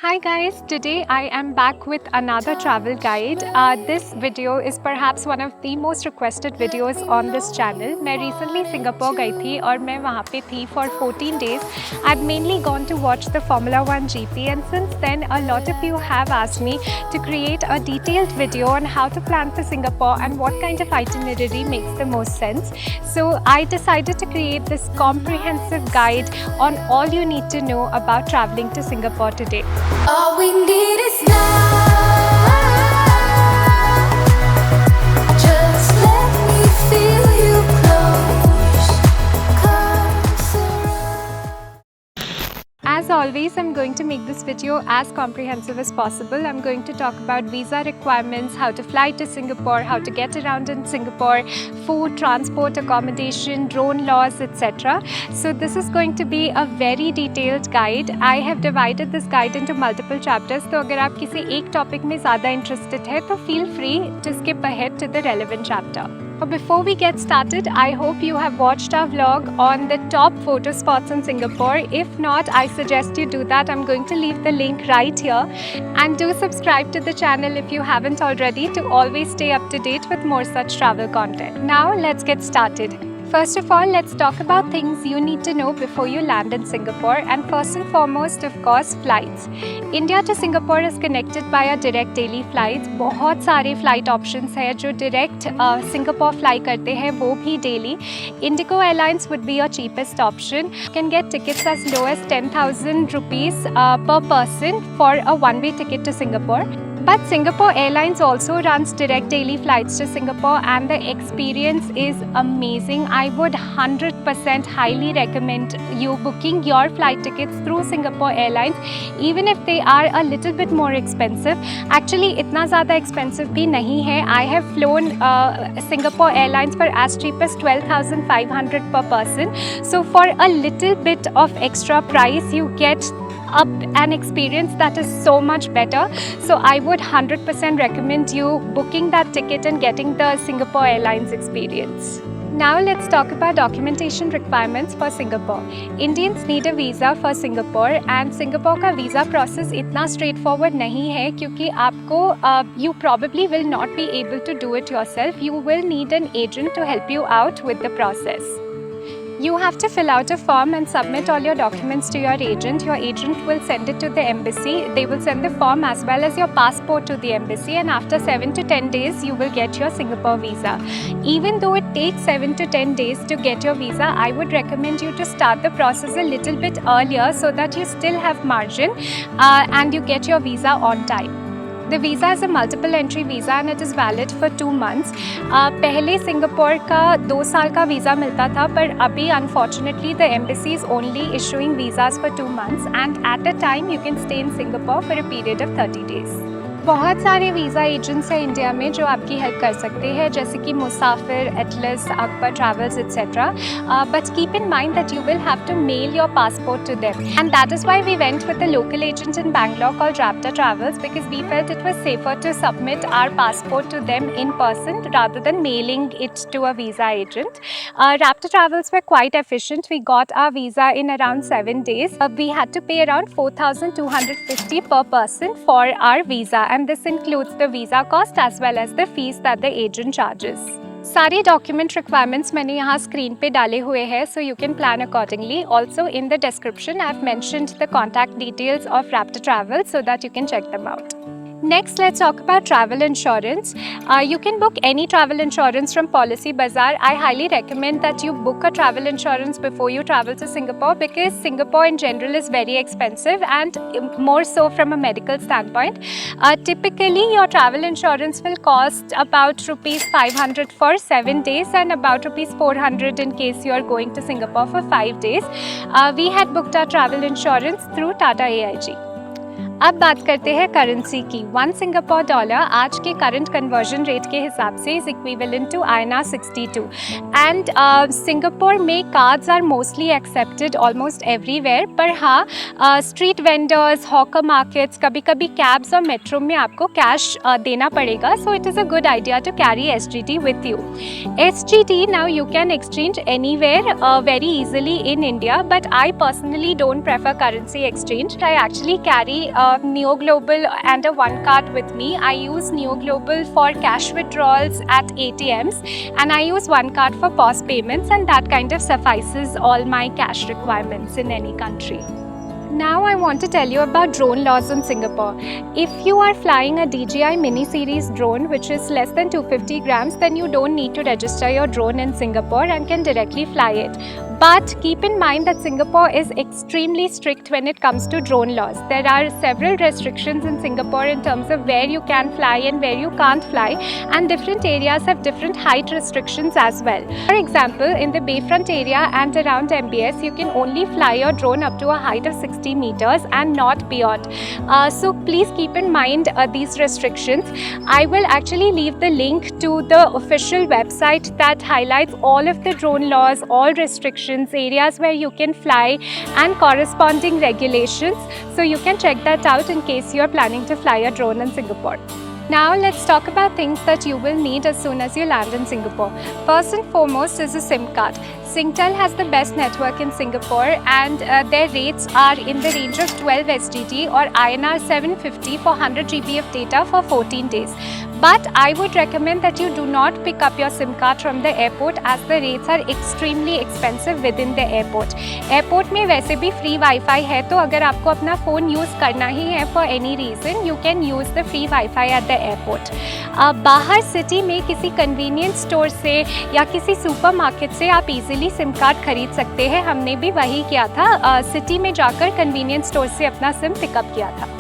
Hi guys, today I am back with another travel guide. This video is perhaps one of the most requested videos on this channel. मैं recently Singapore गई थी और मैं वहाँ पे थी for 14 days. I've mainly gone to watch the Formula 1 GP and since then a lot of you have asked me to create a detailed video on how to plan for Singapore and what kind of itinerary makes the most sense. So I decided to create this comprehensive guide on all you need to know about traveling to Singapore today. All we need is now. Just let me feel you close. As always, I'm going to make this video as comprehensive as possible. I'm going to talk about visa requirements, how to fly to Singapore, how to get around in Singapore, food, transport, accommodation, drone laws, etc. So this is going to be a very detailed guide. I have divided this guide into multiple chapters. So अगर आप किसी एक topic में ज़्यादा interested है, तो feel free to skip ahead to the relevant chapter. But before we get started, I hope you have watched our vlog on the top photo spots in Singapore. If not, I suggest you do that. I'm going to leave the link right here. And do subscribe to the channel if you haven't already to always stay up to date with more such travel content. Now let's get started. First of all, let's talk about things you need to know before you land in Singapore, and first and foremost, of course, flights. India to Singapore is connected by a direct daily flights. बहुत सारे flight options हैं जो direct Singapore fly करते हैं, वो भी daily. Indigo Airlines would be your cheapest option. You can get tickets as low as 10,000 rupees per person for a one-way ticket to Singapore. But Singapore Airlines also runs direct daily flights to Singapore and the experience is amazing. I would 100% highly recommend you booking your flight tickets through Singapore Airlines even if they are a little bit more expensive. Actually, इतना ज़्यादा expensive भी नहीं है. I have flown Singapore Airlines for as cheap as 12,500 per person. So for a little bit of extra price, you get an experience that is so much better. So I would 100% recommend you booking that ticket and getting the Singapore Airlines experience. Now let's talk about documentation requirements for Singapore. Indians need a visa for Singapore and Singapore का visa process इतना straightforward नहीं है क्योंकि आपको you probably will not be able to do it yourself. You will need an agent to help you out with the process. You have to fill out a form and submit all your documents to your agent. Your agent will send it to the embassy. They will send the form as well as your passport to the embassy and after 7 to 10 days you will get your Singapore visa. Even though it takes 7 to 10 days to get your visa, I would recommend you to start the process a little bit earlier so that you still have margin and you get your visa on time. The visa is a multiple entry visa and it is valid for 2 months. पहले Singapore का 2 साल का visa मिलता था पर अभी unfortunately the embassy is only issuing visas for 2 months and at a time you can stay in Singapore for a period of 30 days. बहुत सारे वीज़ा एजेंट्स हैं इंडिया में जो आपकी हेल्प कर सकते हैं जैसे कि मुसाफिर, Atlas, Akbar travels etc. But keep in mind that you will have to mail your passport to them and that is why we went with a local agent in Bangalore called Raptor Travels because we felt it was safer to submit our passport to them in person rather than mailing it to a visa agent. Raptor Travels were quite efficient. We got our visa in around 7 days. We had to pay around 4,250 per person for our visa. And this includes the visa cost as well as the fees that the agent charges. सारे document requirements मैंने यहाँ screen पे डाले हुए हैं so you can plan accordingly. Also in the description I have mentioned the contact details of Raptor Travel so that you can check them out. Next, let's talk about travel insurance. You can book any travel insurance from Policy Bazaar. I highly recommend that you book a travel insurance before you travel to Singapore because Singapore in general is very expensive and more so from a medical standpoint. Typically, your travel insurance will cost about rupees 500 for 7 days and about rupees 400 in case you are going to Singapore for 5 days. We had booked our travel insurance through Tata AIG. अब बात करते हैं currency की. 1 Singapore dollar आज के current conversion rate के हिसाब से is equivalent to INR 62 and Singapore में cards are mostly accepted almost everywhere. पर हाँ, स्ट्रीट वेंडर्स, हॉकर मार्केट्स, कभी कभी कैब्स और मेट्रो में आपको कैश देना पड़ेगा. So it is a good idea to carry SGD विथ यू. SGD now you can exchange anywhere very easily in India, but I personally don't prefer currency exchange. I actually carry Neo Global and a one card with me. I use Neo Global for cash withdrawals at ATMs, and I use one card for POS payments, and that kind of suffices all my cash requirements in any country. Now I want to tell you about drone laws in Singapore. If you are flying a DJI Mini Series drone which is less than 250 grams, then you don't need to register your drone in Singapore and can directly fly it. But keep in mind that Singapore is extremely strict when it comes to drone laws. There are several restrictions in Singapore in terms of where you can fly and where you can't fly, and different areas have different height restrictions as well. For example, in the Bayfront area and around MBS, you can only fly your drone up to a height of 60 meters and not beyond. So please keep in mind these restrictions. I will actually leave the link to the official website that highlights all of the drone laws, all restrictions, areas where you can fly, and corresponding regulations. So you can check that out in case you are planning to fly a drone in Singapore. Now let's talk about things that you will need as soon as you land in Singapore. First and foremost is a SIM card. Singtel has the best network in Singapore, and their rates are in the range of 12 SGD or INR 750 for 100 GB of data for 14 days. But I would recommend that you do not pick up your SIM card from the airport, as the rates are extremely expensive within the airport. Airport में वैसे भी free Wi-Fi है, तो अगर आपको अपना phone use करना ही है for any reason, you can use the free Wi-Fi at the airport. बाहर सिटी में किसी convenience store से या किसी सुपरमार्केट से आप easily SIM कार्ड खरीद सकते हैं. हमने भी वही किया था, सिटी में जाकर convenience store से अपना SIM पिकअप किया था.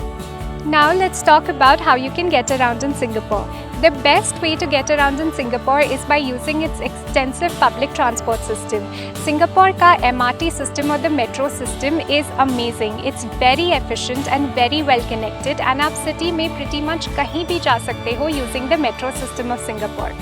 Now let's talk about how you can get around in Singapore. The best way to get around in Singapore is by using its extensive public transport system. Singapore का MRT system or the metro system is amazing. It's very efficient and very well connected, and आप city में pretty much कहीं भी जा सकते हो using the metro system of Singapore.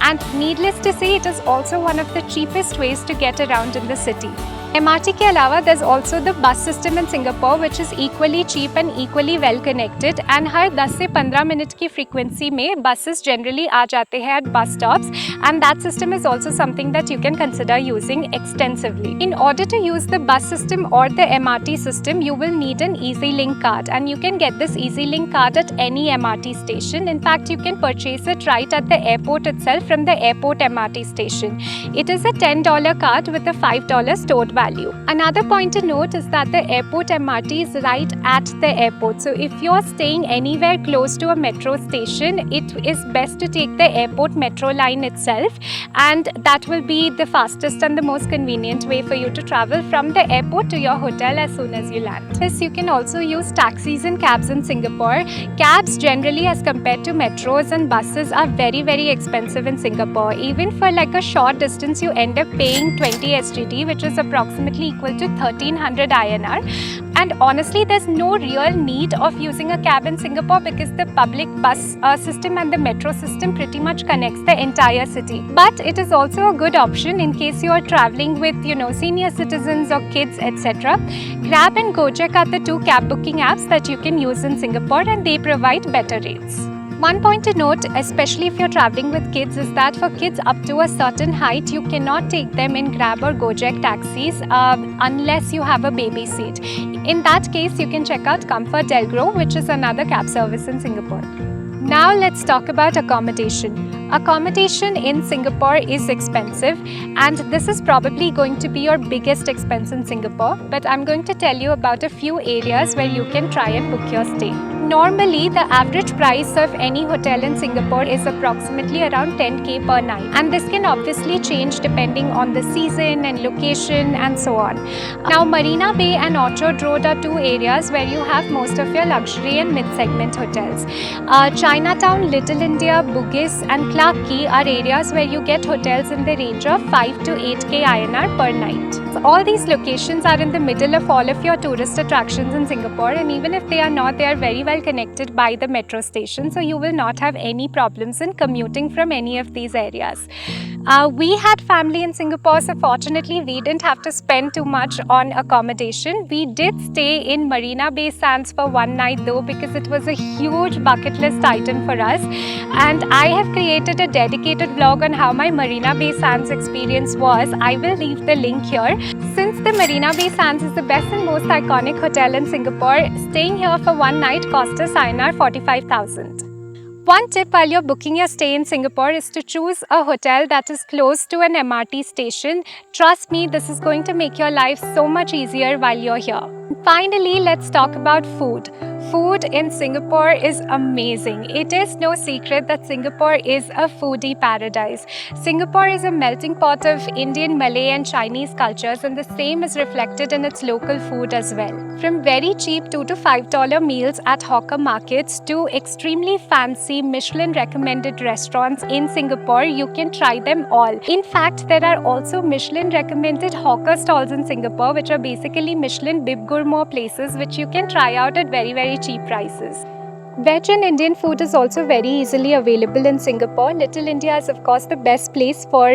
And needless to say, it is also one of the cheapest ways to get around in the city. MRT के अलावा there's also the bus system in Singapore, which is equally cheap and equally well connected, and हर 10 से 15 minute की frequency में buses generally आ जाते हैं at bus stops, and that system is also something that you can consider using extensively. In order to use the bus system or the MRT system, you will need an EasyLink card, and you can get this EasyLink card at any MRT station. In fact, you can purchase it right at the airport itself from the airport MRT station. It is a $10 card with a $5 stored value. Another point to note is that the airport MRT is right at the airport. So if you're staying anywhere close to a metro station, it is best to take the airport metro line itself, and that will be the fastest and the most convenient way for you to travel from the airport to your hotel as soon as you land. Yes, you can also use taxis and cabs in Singapore. Cabs generally, as compared to metros and buses, are very, very expensive in Singapore. Even for like a short distance, you end up paying 20 SGD, which is approximately equal to 1300 INR. And honestly, there's no real need of using a cab in Singapore because the public bus system and the metro system pretty much connects the entire city. But it is also a good option in case you are traveling with, senior citizens or kids, etc. Grab and Gojek are the two cab booking apps that you can use in Singapore, and they provide better rates. One point to note, especially if you're traveling with kids, is that for kids up to a certain height, you cannot take them in Grab or Gojek taxis unless you have a baby seat. In that case, you can check out Comfort Delgro, which is another cab service in Singapore. Now let's talk about accommodation. Accommodation in Singapore is expensive, and this is probably going to be your biggest expense in Singapore, but I'm going to tell you about a few areas where you can try and book your stay. Normally, the average price of any hotel in Singapore is approximately around 10k per night, and this can obviously change depending on the season and location and so on. Now, Marina Bay and Orchard Road are two areas where you have most of your luxury and mid-segment hotels. Chinatown, Little India, Bugis and Clarke Quay are areas where you get hotels in the range of 5 to 8k INR per night. So all these locations are in the middle of all of your tourist attractions in Singapore, and even if they are not, they are very well connected by the metro station, so you will not have any problems in commuting from any of these areas. We had family in Singapore, so fortunately we didn't have to spend too much on accommodation. We did stay in Marina Bay Sands for one night though, because it was a huge bucket list item for us. And I have created a dedicated vlog on how my Marina Bay Sands experience was. I will leave the link here. Since the Marina Bay Sands is the best and most iconic hotel in Singapore, staying here for one night cost us INR 45,000. One tip while you're booking your stay in Singapore is to choose a hotel that is close to an MRT station. Trust me, this is going to make your life so much easier while you're here. Finally, let's talk about food. Food in Singapore is amazing. It is no secret that Singapore is a foodie paradise. Singapore is a melting pot of Indian, Malay and Chinese cultures, and the same is reflected in its local food as well. From very cheap $2 to $5 meals at hawker markets to extremely fancy Michelin recommended restaurants in Singapore, you can try them all. In fact, there are also Michelin recommended hawker stalls in Singapore, which are basically Michelin Bib Gourmand places which you can try out at very cheap prices. Veg and Indian food is also very easily available in Singapore. Little India is of course the best place for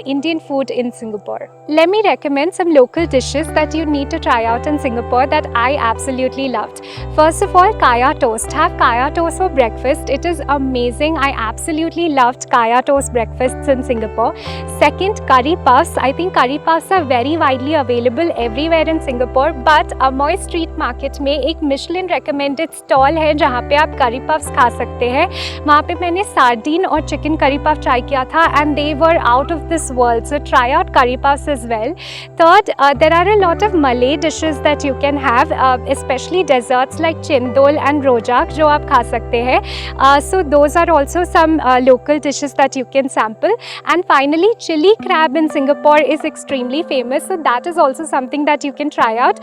Indian food in Singapore. Let me recommend some local dishes that you need to try out in Singapore that I absolutely loved. First of all, kaya toast. Have kaya toast for breakfast. It is amazing. I absolutely loved kaya toast breakfasts in Singapore. Second, curry puffs. I think curry puffs are very widely available everywhere in Singapore, but Amoy Street Market में एक Michelin recommended stall है जहाँ पे आप करी puffs खा सकते हैं. वहाँ पे मैंने सार्डिन और चिकन करी पफ ट्राई किया था and they were out of this world, so try out curry puffs as well. Third, there are a lot of Malay dishes that you can have, specially desserts like chendol and rojak जो आप खा सकते हैं. So those are also some local dishes that you can sample. And finally, chilli crab in Singapore is extremely famous, so that is also something that you can try out.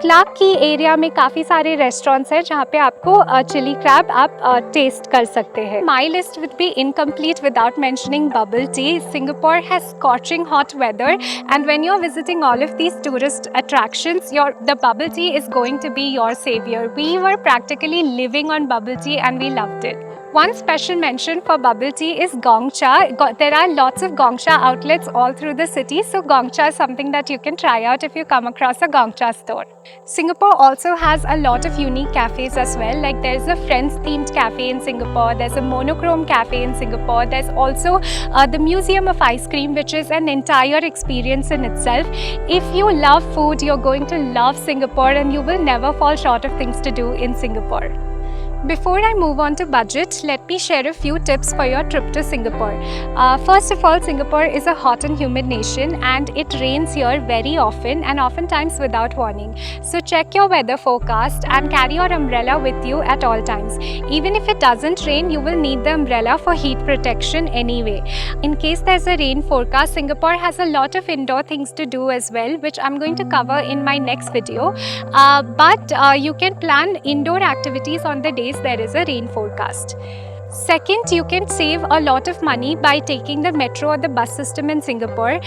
Clark की area में काफ़ी सारे restaurants हैं जहाँ पे आपको chilli crab आप test कर सकते हैं. My list would be incomplete without mentioning bubble tea. Singapore has scorching hot weather, and when you're visiting all of these tourist attractions, the bubble tea is going to be your savior. We were practically living on bubble tea and we loved it. One special mention for bubble tea is Gongcha. There are lots of Gongcha outlets all through the city, so Gongcha is something that you can try out if you come across a Gongcha store. Singapore also has a lot of unique cafes as well. Like there's a Friends themed cafe in Singapore, there's a monochrome cafe in Singapore, there's also the Museum of Ice Cream, which is an entire experience in itself. If you love food, you're going to love Singapore and you will never fall short of things to do in Singapore. Before I move on to budget, let me share a few tips for your trip to Singapore. First of all, Singapore is a hot and humid nation and it rains here very often and oftentimes without warning. So check your weather forecast and carry your umbrella with you at all times. Even if it doesn't rain, you will need the umbrella for heat protection anyway. In case there's a rain forecast, Singapore has a lot of indoor things to do as well, which I'm going to cover in my next video. But you can plan indoor activities on the days there is a rain forecast. Second, you can save a lot of money by taking the metro or the bus system in Singapore.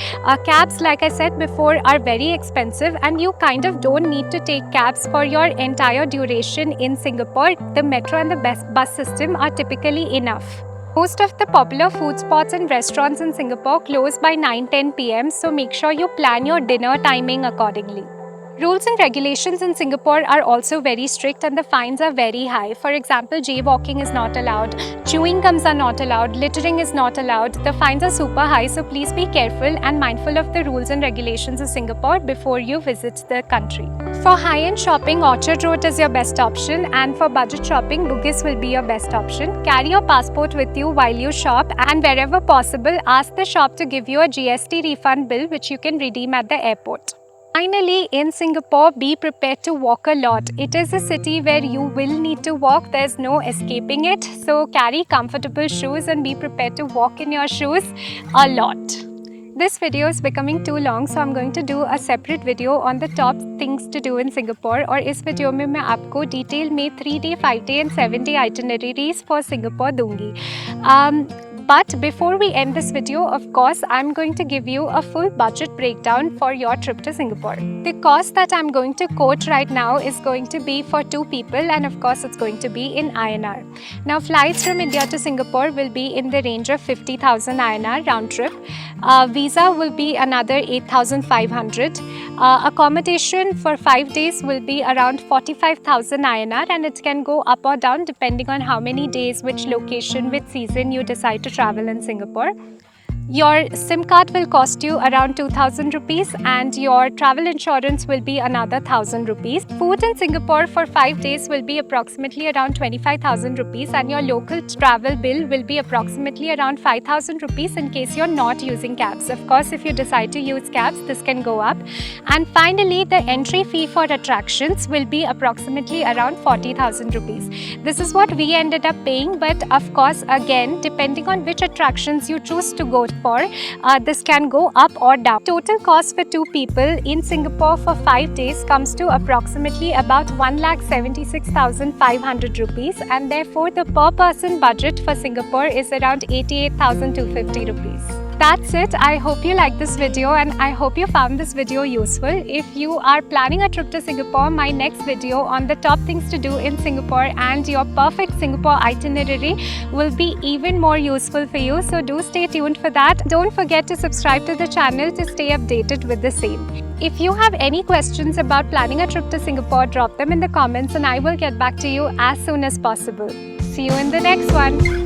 Cabs, like I said before, are very expensive and you kind of don't need to take cabs for your entire duration in Singapore. The metro and the bus system are typically enough. Most of the popular food spots and restaurants in Singapore close by 9-10 p.m. so make sure you plan your dinner timing accordingly. Rules and regulations in Singapore are also very strict and the fines are very high. For example, jaywalking is not allowed, chewing gums are not allowed, littering is not allowed. The fines are super high, so please be careful and mindful of the rules and regulations of Singapore before you visit the country. For high-end shopping, Orchard Road is your best option, and for budget shopping, Bugis will be your best option. Carry your passport with you while you shop, and wherever possible, ask the shop to give you a GST refund bill which you can redeem at the airport. Finally, in Singapore, be prepared to walk a lot. It is a city where you will need to walk. There's no escaping it. So carry comfortable shoes and be prepared to walk in your shoes a lot. This video is becoming too long, so I'm going to do a separate video on the top things to do in Singapore. और इस video में मैं आपको detail में 3-day, 5-day and 7-day itineraries for Singapore दूंगी. But before we end this video, of course, I'm going to give you a full budget breakdown for your trip to Singapore. The cost that I'm going to quote right now is going to be for 2 people, and of course it's going to be in INR. Now flights from India to Singapore will be in the range of 50,000 INR round trip. Visa will be another 8,500. Accommodation for 5 days will be around 45,000 INR, and it can go up or down depending on how many days, which location, which season you decide to travel in Singapore. Your SIM card will cost you around 2,000 rupees, and your travel insurance will be another 1,000 rupees. Food in Singapore for 5 days will be approximately around 25,000 rupees, and your local travel bill will be approximately around 5,000 rupees in case you're not using cabs. Of course, if you decide to use cabs, this can go up. And finally, the entry fee for attractions will be approximately around 40,000 rupees. This is what we ended up paying, but of course, again, depending on which attractions you choose to go for, this can go up or down. Total cost for 2 people in Singapore for 5 days comes to approximately about 1,76,500 rupees, and therefore the per person budget for Singapore is around 88,250 rupees. That's it. I hope you liked this video, and I hope you found this video useful. If you are planning a trip to Singapore, my next video on the top things to do in Singapore and your perfect Singapore itinerary will be even more useful for you. So do stay tuned for that. Don't forget to subscribe to the channel to stay updated with the same. If you have any questions about planning a trip to Singapore, drop them in the comments and I will get back to you as soon as possible. See you in the next one.